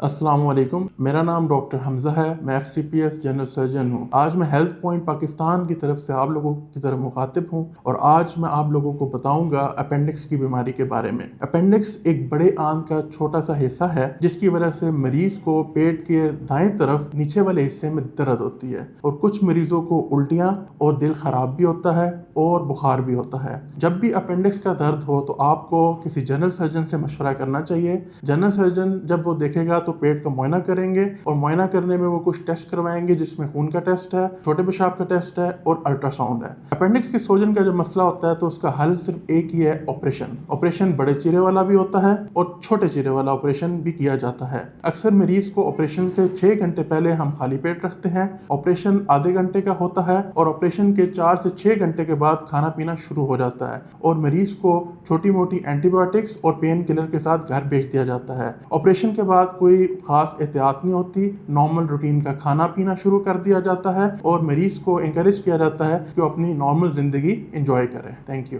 अस्सलाम वालेकुम, मेरा नाम डॉक्टर हमज़ा है। मैं FCPS जनरल सर्जन हूँ। आज मैं हेल्थ पॉइंट पाकिस्तान की तरफ से आप लोगों की तरफ मुखातिब हूँ और आज मैं आप लोगों को बताऊंगा अपेंडिक्स की बीमारी के बारे में। अपेंडिक्स एक बड़े आंत का छोटा सा हिस्सा है जिसकी वजह से मरीज को पेट के दाएं तरफ नीचे वाले हिस्से में दर्द होती है और कुछ मरीजों को उल्टियाँ और दिल खराब भी होता है और बुखार भी होता है। जब भी अपेंडिक्स का दर्द हो तो आपको किसी जनरल सर्जन से मशवरा करना चाहिए। जनरल सर्जन जब वो देखेगा तो पेट का मुआयना करेंगे और मुआयना करने में वो कुछ टेस्ट करवाएंगे जिसमें खून का टेस्ट है, छोटे पेशाब का टेस्ट है और अल्ट्रासाउंड है। अपेंडिक्स के सोजन का जब मसला होता है तो उसका हल सिर्फ एक ही है, ऑपरेशन। ऑपरेशन बड़े चीरे वाला भी होता है और छोटे चीरे वाला ऑपरेशन भी किया जाता है। अक्सर मरीज को ऑपरेशन से 6 घंटे पहले हम खाली पेट रखते हैं। ऑपरेशन आधे घंटे का होता है और ऑपरेशन के 4 से 6 घंटे के बाद खाना पीना शुरू हो जाता है और मरीज को छोटी मोटी एंटीबायोटिक्स और पेन किलर के साथ घर भेज दिया जाता है। ऑपरेशन के बाद कोई खास एहतियात नहीं होती, नॉर्मल रूटीन का खाना पीना शुरू कर दिया जाता है और मरीज को एनकरेज किया जाता है कि वो अपनी नॉर्मल जिंदगी एंजॉय करें। Thank you.